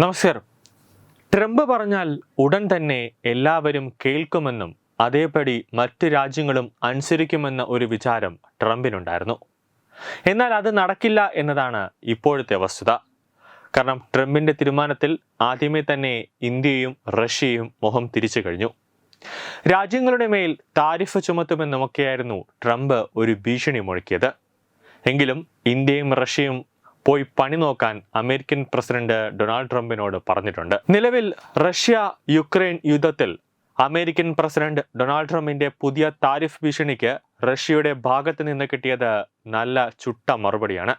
നമസ്കാരം. ട്രംപ് പറഞ്ഞാൽ ഉടൻ തന്നെ എല്ലാവരും കേൾക്കുമെന്നും അതേപടി മറ്റ് രാജ്യങ്ങളും അനുസരിക്കുമെന്ന ഒരു വിചാരം ട്രംപിനുണ്ടായിരുന്നു. എന്നാൽ അത് നടക്കില്ല എന്നതാണ് ഇപ്പോഴത്തെ വസ്തുത. കാരണം ട്രംപിന്റെ തീരുമാനത്തിൽ ആദ്യമേ തന്നെ ഇന്ത്യയും റഷ്യയും മുഖം തിരിച്ചു കഴിഞ്ഞു. രാജ്യങ്ങളുടെ മേൽ താരിഫ് ചുമത്തുമെന്നുമൊക്കെയായിരുന്നു ട്രംപ് ഒരു ഭീഷണി മുഴക്കിയത്. എങ്കിലും ഇന്ത്യയും റഷ്യയും പോയി പണി നോക്കാൻ അമേരിക്കൻ പ്രസിഡന്റ് ഡൊണാൾഡ് ട്രംപിനോട് പറഞ്ഞിട്ടുണ്ട്. നിലവിൽ റഷ്യ യുക്രൈൻ യുദ്ധത്തിൽ അമേരിക്കൻ പ്രസിഡന്റ് ഡൊണാൾഡ് ട്രംപിന്റെ പുതിയ താരിഫ് ഭീഷണിക്ക് റഷ്യയുടെ ഭാഗത്ത് നിന്ന് കിട്ടിയത് നല്ല ചുട്ട മറുപടിയാണ്.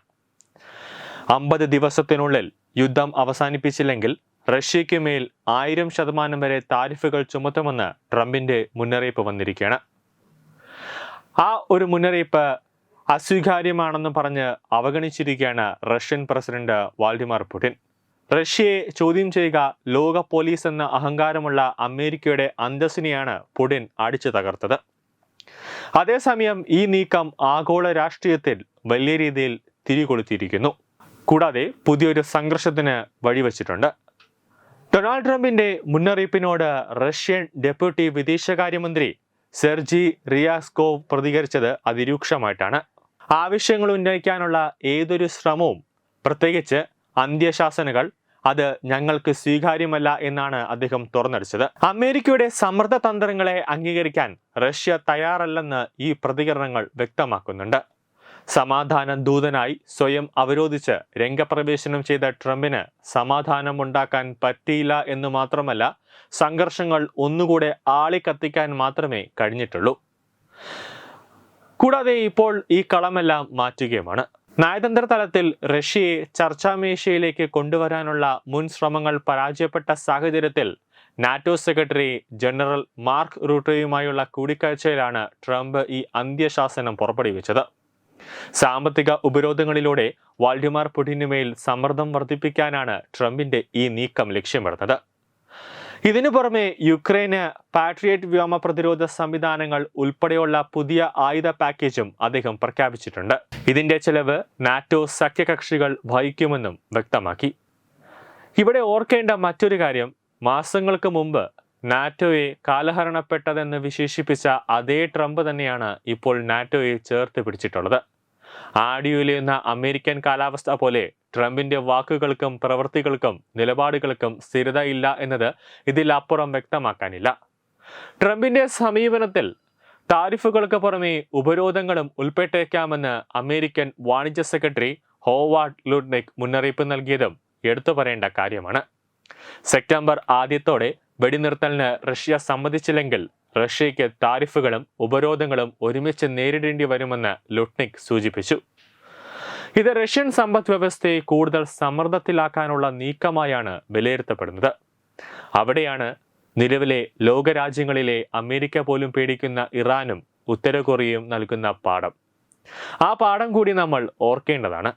50 ദിവസത്തിനുള്ളിൽ യുദ്ധം അവസാനിപ്പിച്ചില്ലെങ്കിൽ റഷ്യയ്ക്ക് മേൽ 1000% വരെ താരിഫുകൾ ചുമത്തുമെന്ന് ട്രംപിന്റെ മുന്നറിയിപ്പ് വന്നിരിക്കുകയാണ്. ആ ഒരു മുന്നറിയിപ്പ് അസ്വീകാര്യമാണെന്ന് പറഞ്ഞ് അവഗണിച്ചിരിക്കുകയാണ് റഷ്യൻ പ്രസിഡന്റ് വ്ളാഡിമിർ പുടിൻ. റഷ്യയെ ചോദ്യം ചെയ്യുക ലോക പോലീസ് എന്ന അഹങ്കാരമുള്ള അമേരിക്കയുടെ അന്തസ്സിനെയാണ് പുടിൻ അടിച്ചു തകർത്തത്. അതേസമയം ഈ നീക്കം ആഗോള രാഷ്ട്രീയത്തിൽ വലിയ രീതിയിൽ തിരികൊളുത്തിയിരിക്കുന്നു. കൂടാതെ പുതിയൊരു സംഘർഷത്തിന് വഴിവെച്ചിട്ടുണ്ട്. ഡൊണാൾഡ് ട്രംപിന്റെ മുന്നറിയിപ്പിനോട് റഷ്യൻ ഡെപ്യൂട്ടി വിദേശകാര്യമന്ത്രി സെർജി റിയാസ്കോവ് പ്രതികരിച്ചത് അതിരൂക്ഷമായിട്ടാണ്. ആവശ്യങ്ങൾ ഉന്നയിക്കാനുള്ള ഏതൊരു ശ്രമവും, പ്രത്യേകിച്ച് അന്ത്യശാസനകൾ, അത് ഞങ്ങൾക്ക് സ്വീകാര്യമല്ല എന്നാണ് അദ്ദേഹം തുറന്നടിച്ചത്. അമേരിക്കയുടെ സമ്മർദ്ദ തന്ത്രങ്ങളെ അംഗീകരിക്കാൻ റഷ്യ തയ്യാറല്ലെന്ന് ഈ പ്രതികരണങ്ങൾ വ്യക്തമാക്കുന്നുണ്ട്. സമാധാന ദൂതനായി സ്വയം അവരോധിച്ച് രംഗപ്രവേശനം ചെയ്ത ട്രംപിന് സമാധാനമുണ്ടാക്കാൻ പറ്റിയില്ല എന്ന് മാത്രമല്ല, സംഘർഷങ്ങൾ ഒന്നുകൂടെ ആളിക്കത്തിക്കാൻ മാത്രമേ കഴിഞ്ഞിട്ടുള്ളൂ. കൂടാതെ ഇപ്പോൾ ഈ കളമെല്ലാം മാറ്റുകയുമാണ്. നയതന്ത്ര തലത്തിൽ റഷ്യയെ ചർച്ചാമേശയിലേക്ക് കൊണ്ടുവരാനുള്ള മുൻ ശ്രമങ്ങൾ പരാജയപ്പെട്ട സാഹചര്യത്തിൽ നാറ്റോ സെക്രട്ടറി ജനറൽ മാർക്ക് റൂട്ടയുമായുള്ള കൂടിക്കാഴ്ചയിലാണ് ട്രംപ് ഈ അന്ത്യശാസനം പുറപ്പെടുവിച്ചത്. സാമ്പത്തിക ഉപരോധങ്ങളിലൂടെ വ്ളാഡിമിർ പുടിനുമേൽ സമ്മർദ്ദം വർദ്ധിപ്പിക്കാനാണ് ട്രംപിന്റെ ഈ നീക്കം ലക്ഷ്യമിടുന്നത്. ഇതിനു പുറമെ യുക്രൈന് പാട്രിയറ്റ് വ്യോമ പ്രതിരോധ സംവിധാനങ്ങൾ ഉൾപ്പെടെയുള്ള പുതിയ ആയുധ പാക്കേജും അദ്ദേഹം പ്രഖ്യാപിച്ചിട്ടുണ്ട്. ഇതിന്റെ ചെലവ് നാറ്റോ സഖ്യകക്ഷികൾ വഹിക്കുമെന്നും വ്യക്തമാക്കി. ഇവിടെ ഓർക്കേണ്ട മറ്റൊരു കാര്യം, മാസങ്ങൾക്ക് മുമ്പ് നാറ്റോയെ കാലഹരണപ്പെട്ടതെന്ന് വിശേഷിപ്പിച്ച അതേ ട്രംപ് തന്നെയാണ് ഇപ്പോൾ നാറ്റോയെ ചേർത്ത് പിടിച്ചിട്ടുള്ളത്. ആടിയുലയുന്ന അമേരിക്കൻ കാലാവസ്ഥ പോലെ ട്രംപിന്റെ വാക്കുകൾക്കും പ്രവൃത്തികൾക്കും നിലപാടുകൾക്കും സ്ഥിരതയില്ല എന്നത് ഇതിലപ്പുറം വ്യക്തമാക്കാനില്ല. ട്രംപിന്റെ സമീപനത്തിൽ താരിഫുകൾക്ക് പുറമെ ഉപരോധങ്ങളും ഉൾപ്പെട്ടേക്കാമെന്ന് അമേരിക്കൻ വാണിജ്യ സെക്രട്ടറി ഹോവാർഡ് ലുട്നിക് മുന്നറിയിപ്പ് നൽകിയതും എടുത്തു പറയേണ്ട കാര്യമാണ്. സെപ്റ്റംബർ ആദ്യത്തോടെ വെടിനിർത്തലിന് റഷ്യ സമ്മതിച്ചില്ലെങ്കിൽ റഷ്യയ്ക്ക് താരിഫുകളും ഉപരോധങ്ങളും ഒരുമിച്ച് നേരിടേണ്ടി വരുമെന്ന് ലുട്നിക് സൂചിപ്പിച്ചു. ഇത് റഷ്യൻ സമ്പദ് വ്യവസ്ഥയെ കൂടുതൽ സമ്മർദ്ദത്തിലാക്കാനുള്ള നീക്കമായാണ് വിലയിരുത്തപ്പെടുന്നത്. അവിടെയാണ് നിലവിലെ ലോകരാജ്യങ്ങളിലെ അമേരിക്ക പോലും പേടിക്കുന്ന ഇറാനും ഉത്തര കൊറിയയും നൽകുന്ന പാഠം. ആ പാഠം കൂടി നമ്മൾ ഓർക്കേണ്ടതാണ്.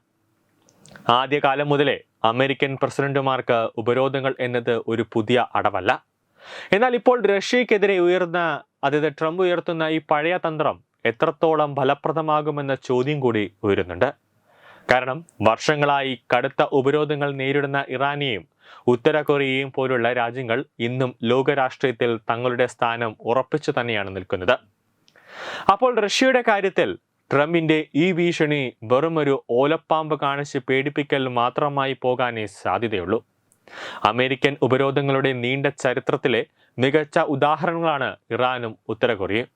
ആദ്യകാലം മുതലേ അമേരിക്കൻ പ്രസിഡന്റുമാർക്ക് ഉപരോധങ്ങൾ എന്നത് ഒരു പുതിയ അടവല്ല. എന്നാൽ ഇപ്പോൾ റഷ്യക്കെതിരെ ട്രംപ് ഉയർത്തുന്ന ഈ പഴയ തന്ത്രം എത്രത്തോളം ഫലപ്രദമാകുമെന്ന ചോദ്യം കൂടി ഉയരുന്നുണ്ട്. കാരണം വർഷങ്ങളായി കടുത്ത ഉപരോധങ്ങൾ നേരിടുന്ന ഇറാനെയും ഉത്തര കൊറിയയും പോലുള്ള രാജ്യങ്ങൾ ഇന്നും ലോകരാഷ്ട്രീയത്തിൽ തങ്ങളുടെ സ്ഥാനം ഉറപ്പിച്ചു തന്നെയാണ് നിൽക്കുന്നത്. അപ്പോൾ റഷ്യയുടെ കാര്യത്തിൽ ട്രംപിന്റെ ഈ ഭീഷണി വെറുമൊരു ഓലപ്പാമ്പ് കാണിച്ച് പേടിപ്പിക്കൽ മാത്രമായി പോകാനേ സാധ്യതയുള്ളൂ. അമേരിക്കൻ ഉപരോധങ്ങളുടെ നീണ്ട ചരിത്രത്തിലെ മികച്ച ഉദാഹരണങ്ങളാണ് ഇറാനും ഉത്തര കൊറിയയും.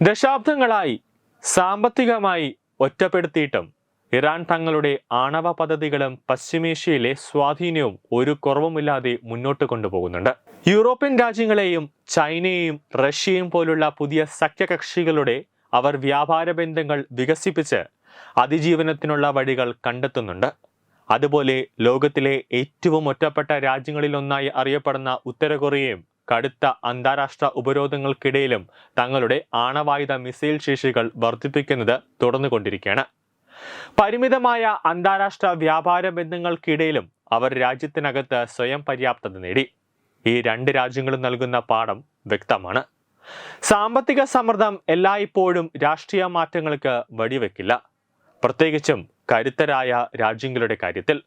ദശാബ്ദങ്ങളായി സാമ്പത്തികമായി ഒറ്റപ്പെടുത്തിയിട്ടും ഇറാൻ തങ്ങളുടെ ആണവ പദ്ധതികളും പശ്ചിമേഷ്യയിലെ സ്വാധീനവും ഒരു കുറവുമില്ലാതെ മുന്നോട്ട് കൊണ്ടുപോകുന്നുണ്ട്. യൂറോപ്യൻ രാജ്യങ്ങളെയും ചൈനയെയും റഷ്യയും പോലുള്ള പുതിയ സഖ്യകക്ഷികളുടെ അവർ വ്യാപാര ബന്ധങ്ങൾ വികസിപ്പിച്ച് അതിജീവനത്തിനുള്ള വഴികൾ കണ്ടെത്തുന്നുണ്ട്. അതുപോലെ ലോകത്തിലെ ഏറ്റവും ഒറ്റപ്പെട്ട രാജ്യങ്ങളിലൊന്നായി അറിയപ്പെടുന്ന ഉത്തര കൊറിയയും കടുത്ത അന്താരാഷ്ട്ര ഉപരോധങ്ങൾക്കിടയിലും തങ്ങളുടെ ആണവായുധ മിസൈൽ ശേഷികൾ വർദ്ധിപ്പിക്കുന്നത് തുടർന്നുകൊണ്ടിരിക്കുകയാണ്. പരിമിതമായ അന്താരാഷ്ട്ര വ്യാപാര ബന്ധങ്ങൾക്കിടയിലും അവർ രാജ്യത്തിനകത്ത് സ്വയം പര്യാപ്തത നേടി. ഈ രണ്ട് രാജ്യങ്ങളും നൽകുന്ന പാഠം വ്യക്തമാണ്. സാമ്പത്തിക സമ്മർദ്ദം എല്ലായ്പ്പോഴും രാഷ്ട്രീയ മാറ്റങ്ങൾക്ക് വഴിവെക്കില്ല, പ്രത്യേകിച്ചും കരുത്തരായ രാജ്യങ്ങളുടെ കാര്യത്തിൽ.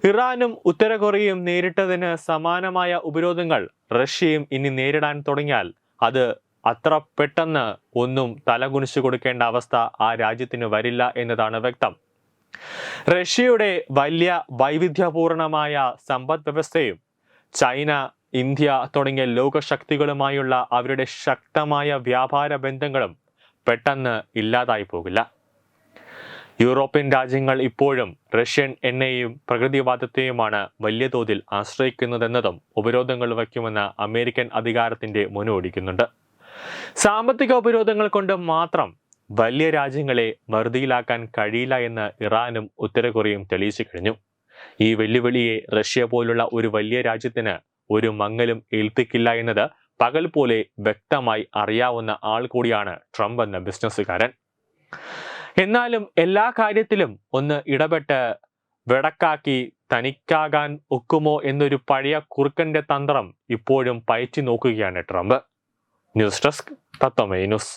ഇറാനും ഉത്തര കൊറിയയും നേരിട്ടതിന് സമാനമായ ഉപരോധങ്ങൾ റഷ്യയും ഇനി നേരിടാൻ തുടങ്ങിയാൽ അത് അത്ര പെട്ടെന്ന് ഒന്നും തലകുനിച്ചു കൊടുക്കേണ്ട അവസ്ഥ ആ രാജ്യത്തിന് വരില്ല എന്നതാണ് വ്യക്തം. റഷ്യയുടെ വലിയ വൈവിധ്യപൂർണമായ സമ്പദ് വ്യവസ്ഥയും ചൈന, ഇന്ത്യ തുടങ്ങിയ ലോകശക്തികളുമായുള്ള അവരുടെ ശക്തമായ വ്യാപാര ബന്ധങ്ങളും പെട്ടെന്ന് ഇല്ലാതായി പോകില്ല. യൂറോപ്യൻ രാജ്യങ്ങൾ ഇപ്പോഴും റഷ്യൻ എണ്ണയെയും പ്രകൃതിവാദത്തെയുമാണ് വലിയ തോതിൽ ആശ്രയിക്കുന്നതെന്നതും ഉപരോധങ്ങൾ വയ്ക്കുമെന്ന് അമേരിക്കൻ അധികാരത്തിന്റെ മുന്നോടിക്കുന്നുണ്ട്. സാമ്പത്തിക ഉപരോധങ്ങൾ കൊണ്ട് മാത്രം വലിയ രാജ്യങ്ങളെ വറുതിയിലാക്കാൻ കഴിയില്ല എന്ന് ഇറാനും ഉത്തര കൊറിയയും തെളിയിച്ചു കഴിഞ്ഞു. ഈ വെല്ലുവിളിയെ റഷ്യ പോലുള്ള ഒരു വലിയ രാജ്യത്തിന് ഒരു മങ്ങലും ഏൽപ്പിക്കില്ല എന്നത് പകൽ പോലെ വ്യക്തമായി അറിയാവുന്ന ആൾ കൂടിയാണ് ട്രംപ് എന്ന ബിസിനസ്സുകാരൻ. എന്നാലും എല്ലാ കാര്യത്തിലും ഒന്ന് ഇടപെട്ട് വെടക്കാക്കി തനിക്കാകാൻ ഒക്കുമോ എന്നൊരു പഴയ കുറുക്കന്റെ തന്ത്രം ഇപ്പോഴും പയറ്റി നോക്കുകയാണ് ട്രംപ്. ന്യൂസ് ഡെസ്ക് തത്വമൈ ന്യൂസ്.